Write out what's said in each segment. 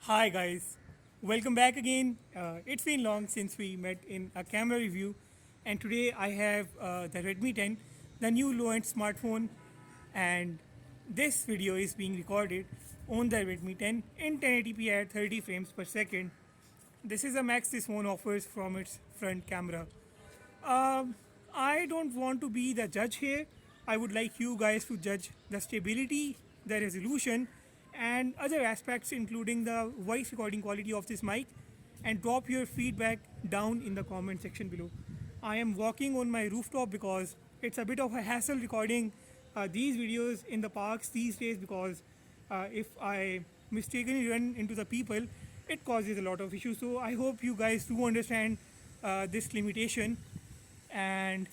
Hi guys, welcome back again. It's been long since we met in a camera review, and today I have the Redmi 10, the new low-end smartphone, and this video is being recorded on the Redmi 10 in 1080p at 30 frames per second. This is a max this phone offers from its front camera. Um, I don't want to be the judge here. I would like you guys to judge the stability, the resolution, and other aspects, including the voice recording quality of this mic, and drop your feedback down in the comment section below. I am walking on my rooftop because it's a bit of a hassle recording these videos in the parks these days because if I mistakenly run into the people, it causes a lot of issues. So I hope you guys do understand this limitation, and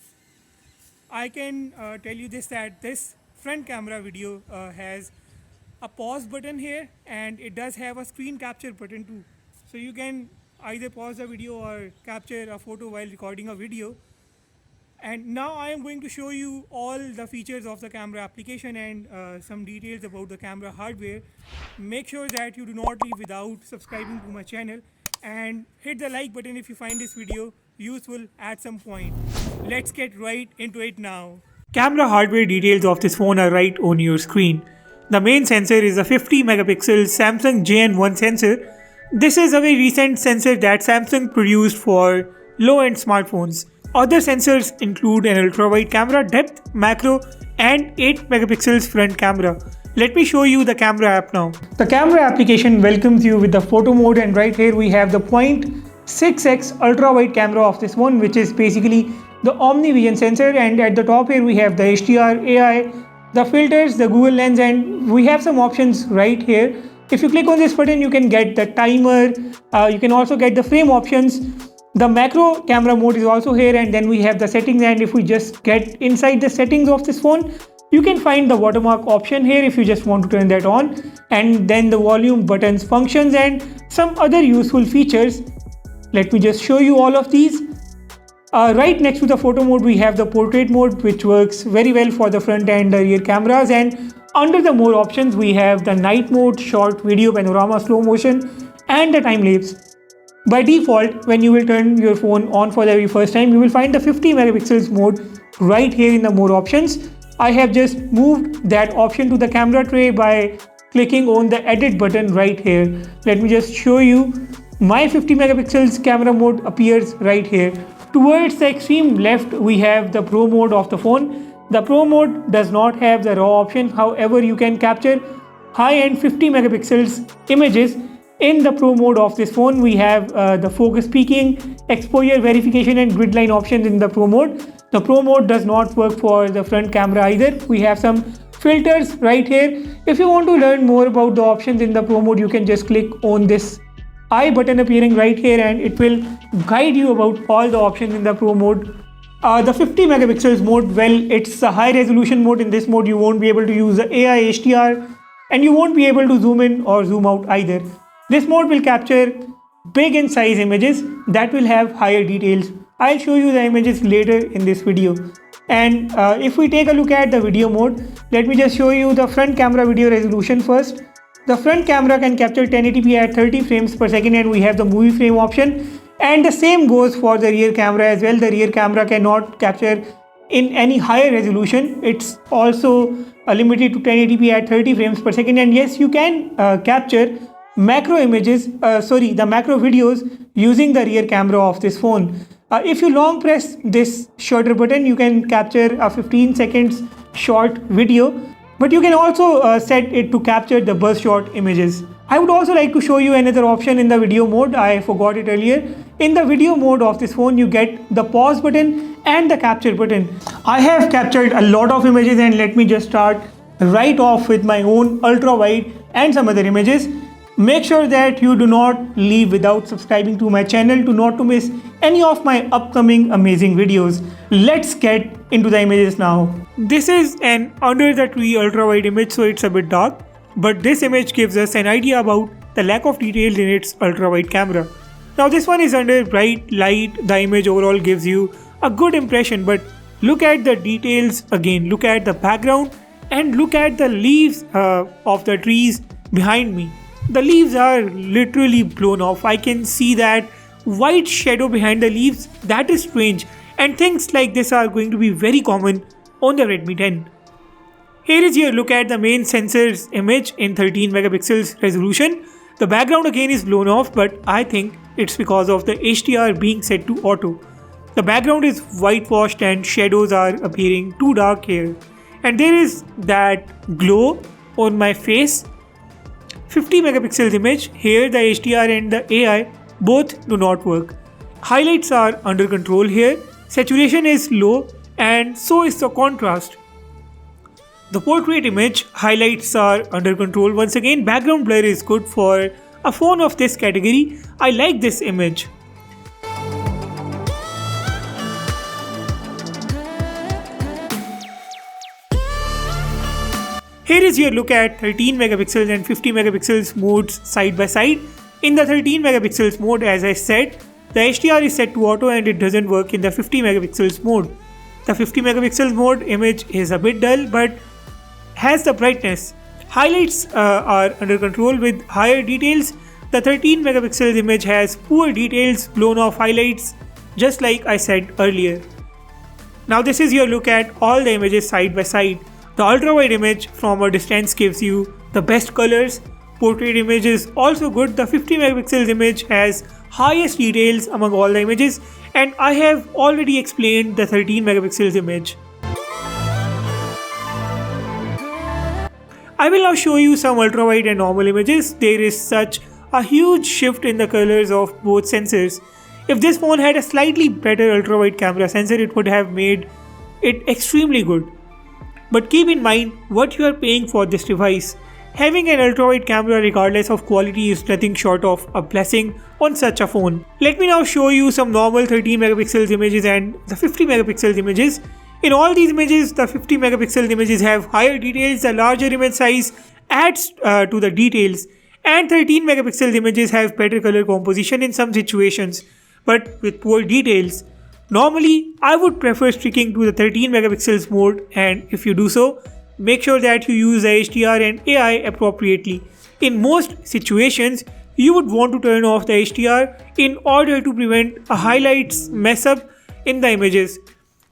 I can tell you this that this front camera video has a pause button here, and it does have a screen capture button too. So you can either pause the video or capture a photo while recording a video. And now I am going to show you all the features of the camera application and some details about the camera hardware. Make sure that you do not leave without subscribing to my channel, and hit the like button if you find this video useful at some point. Let's get right into it now. Camera hardware details of this phone are right on your screen. The main sensor is a 50 megapixel Samsung JN1 sensor. This is a very recent sensor that Samsung produced for low-end smartphones. Other sensors include an ultra-wide camera, depth, macro, and 8 megapixels front camera. Let me show you the camera app now. The camera application welcomes you with the photo mode, and right here we have the 0.6x ultra-wide camera of this one, which is basically the OmniVision sensor, and at the top here we have the HDR, AI, the filters, the Google Lens, and we have some options right here. If you click on this button, you can get the timer, you can also get the frame options. The macro camera mode is also here, and then we have the settings, and if we just get inside the settings of this phone, you can find the watermark option here if you just want to turn that on, and then the volume, buttons, functions, and some other useful features. Let me just show you all of these. Right next to the photo mode we have the portrait mode, which works very well for the front and the rear cameras, and under the more options we have the night mode, short video, panorama, slow motion, and the time lapse. By default, when you will turn your phone on for the very first time, you will find the 50 megapixels mode right here in the more options. I have just moved that option to the camera tray by clicking on the edit button right here. Let me just show you. My 50 megapixels camera mode appears right here. Towards the extreme left, we have the Pro mode of the phone. The Pro mode does not have the RAW option. However, you can capture high-end 50 megapixels images. In the Pro mode of this phone, we have the focus peaking, exposure verification, and grid line options in the Pro mode. The Pro mode does not work for the front camera either. We have some filters right here. If you want to learn more about the options in the Pro mode, you can just click on this I button appearing right here, and it will guide you about all the options in the Pro mode. The 50 megapixels mode, well, it's a high resolution mode. In this mode, you won't be able to use the AI HDR, and you won't be able to zoom in or zoom out either. This mode will capture big in size images that will have higher details. I'll show you the images later in this video. And if we take a look at the video mode, let me just show you the front camera video resolution first. The front camera can capture 1080p at 30 frames per second, and we have the movie frame option. And the same goes for the rear camera as well. The rear camera cannot capture in any higher resolution. It's also limited to 1080p at 30 frames per second. And yes, you can capture macro images, the macro videos using the rear camera of this phone. If you long press this shutter button, you can capture a 15 seconds short video, but you can also set it to capture the burst shot images. I would also like to show you another option in the video mode. I forgot it earlier. In the video mode of this phone, you get the pause button and the capture button. I have captured a lot of images, and let me just start right off with my own ultra wide and some other images. Make sure that you do not leave without subscribing to my channel to not to miss any of my upcoming amazing videos. Let's get into the images now. This is an under the tree ultra wide image, so it's a bit dark, but this image gives us an idea about the lack of detail in its ultra wide camera. Now this one is under bright light. The image overall gives you a good impression, but look at the details again. Look at the background and look at the leaves of the trees behind me. The leaves are literally blown off. I can see that white shadow behind the leaves. That is strange, and things like this are going to be very common on the Redmi 10. Here is your look at the main sensor's image in 13 megapixels resolution. The background again is blown off, but I think it's because of the HDR being set to auto. The background is whitewashed and shadows are appearing too dark here. And there is that glow on my face. 50 megapixels image, here the HDR and the AI both do not work. Highlights are under control here, saturation is low and so is the contrast. The portrait image highlights are under control once again. Background blur is good for a phone of this category. I like this image. Here is your look at 13 megapixels and 50 megapixels modes side by side. In the 13 megapixels mode, as I said, the HDR is set to auto and it doesn't work in the 50 megapixels mode. The 50 megapixels mode image is a bit dull but has the brightness. Highlights are under control with higher details. The 13 megapixels image has poor details, blown off highlights, just like I said earlier. Now this is your look at all the images side by side. The ultra wide image from a distance gives you the best colors. Portrait image is also good. The 50 megapixels image has highest details among all the images, and I have already explained the 13 megapixels image. I will now show you some ultra wide and normal images. There is such a huge shift in the colors of both sensors. If this phone had a slightly better ultra wide camera sensor, it would have made it extremely good. But keep in mind what you are paying for this device. Having an ultra-wide camera regardless of quality is nothing short of a blessing on such a phone. Let me now show you some normal 13 megapixels images and the 50 megapixels images. In all these images, the 50 megapixels images have higher details, the larger image size adds to the details, and 13 megapixels images have better color composition in some situations, but with poor details. Normally, I would prefer sticking to the 13 megapixels mode, and if you do so, make sure that you use the HDR and AI appropriately. In most situations, you would want to turn off the HDR in order to prevent a highlights mess up in the images.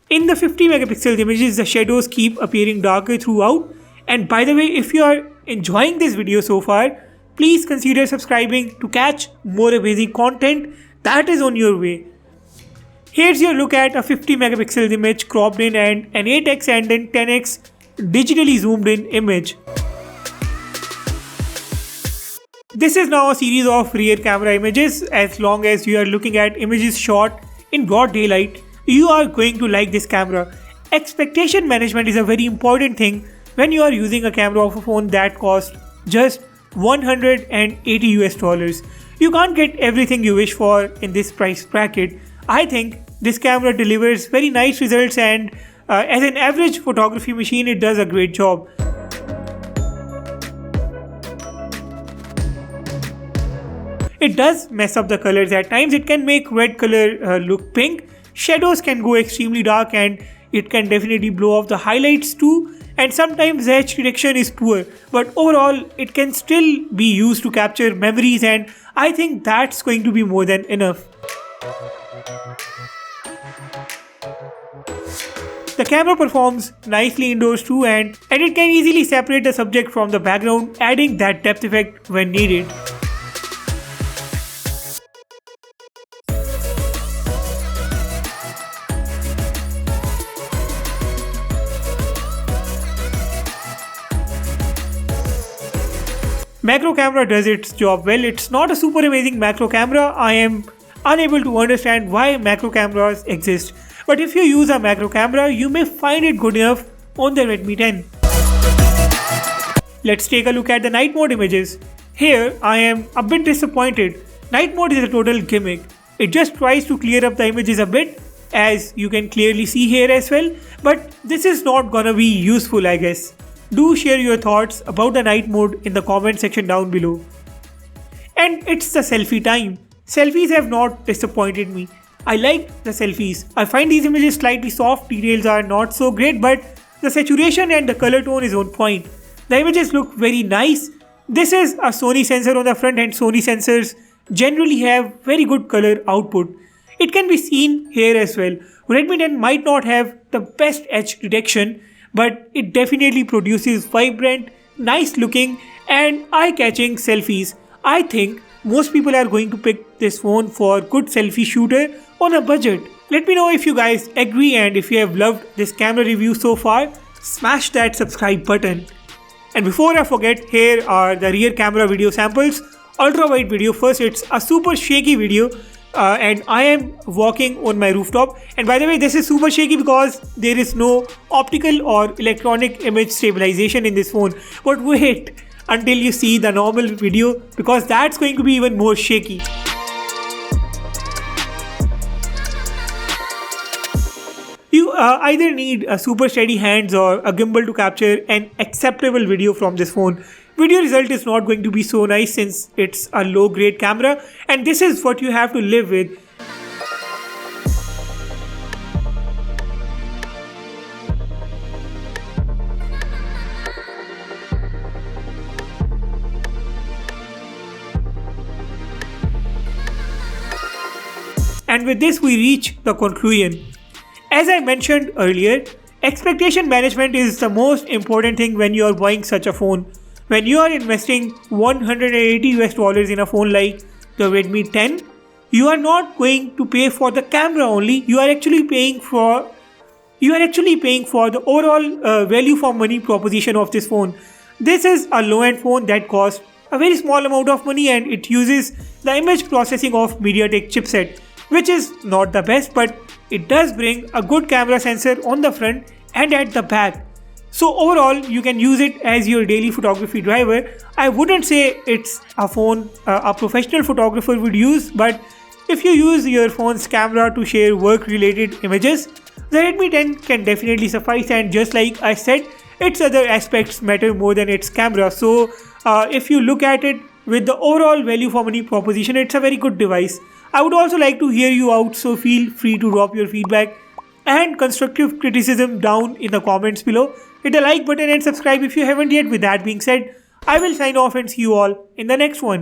In the 50 megapixels images, the shadows keep appearing darker throughout. And by the way, if you are enjoying this video so far, please consider subscribing to catch more amazing content that is on your way. Here's your look at a 50 megapixels image cropped in and an 8x and an 10x digitally zoomed in image. This is now a series of rear camera images. As long as you are looking at images shot in broad daylight, you are going to like this camera. Expectation management is a very important thing when you are using a camera of a phone that costs just $180 US. You can't get everything you wish for in this price bracket. I think this camera delivers very nice results, and as an average photography machine, it does a great job. It does mess up the colors at times. It can make red color look pink. Shadows can go extremely dark, and it can definitely blow off the highlights too. And sometimes the edge detection is poor, but overall it can still be used to capture memories, and I think that's going to be more than enough. The camera performs nicely indoors too, and it can easily separate the subject from the background, adding that depth effect when needed. Macro camera does its job well. It's not a super amazing macro camera. I am unable to understand why macro cameras exist. But if you use a macro camera, you may find it good enough on the Redmi 10. Let's take a look at the night mode images. Here, I am a bit disappointed. Night mode is a total gimmick. It just tries to clear up the images a bit, as you can clearly see here as well. But this is not gonna be useful, I guess. Do share your thoughts about the night mode in the comment section down below. And it's the selfie time. Selfies have not disappointed me. I like the selfies. I find these images slightly soft, details are not so great, but the saturation and the color tone is on point. The images look very nice. This is a Sony sensor on the front, and Sony sensors generally have very good color output. It can be seen here as well. Redmi 10 might not have the best edge detection, but it definitely produces vibrant, nice looking and eye-catching selfies. I think most people are going to pick this phone for good selfie shooter on a budget. Let me know if you guys agree, and if you have loved this camera review so far, smash that subscribe button. And before I forget, here are the rear camera video samples. Ultra wide video first, it's a super shaky video, and I am walking on my rooftop. And by the way, this is super shaky because there is no optical or electronic image stabilization in this phone. But wait until you see the normal video, because that's going to be even more shaky. You either need a super steady hands or a gimbal to capture an acceptable video from this phone. Video result is not going to be so nice since it's a low grade camera, and this is what you have to live with. And with this we reach the conclusion. As I mentioned earlier, expectation management is the most important thing when you are buying such a phone. When you are investing $180 in a phone like the Redmi 10, you are not going to pay for the camera only. You are actually paying for the overall value for money proposition of this phone. This is a low-end phone that costs a very small amount of money, and it uses the image processing of MediaTek chipset, which is not the best, but it does bring a good camera sensor on the front and at the back. So overall, you can use it as your daily photography driver. I wouldn't say it's a phone a professional photographer would use, but if you use your phone's camera to share work-related images, the Redmi 10 can definitely suffice. And just like I said, its other aspects matter more than its camera. So if you look at it with the overall value for money proposition, it's a very good device. I would also like to hear you out, so feel free to drop your feedback and constructive criticism down in the comments below. Hit the like button and subscribe if you haven't yet. With that being said, I will sign off and see you all in the next one.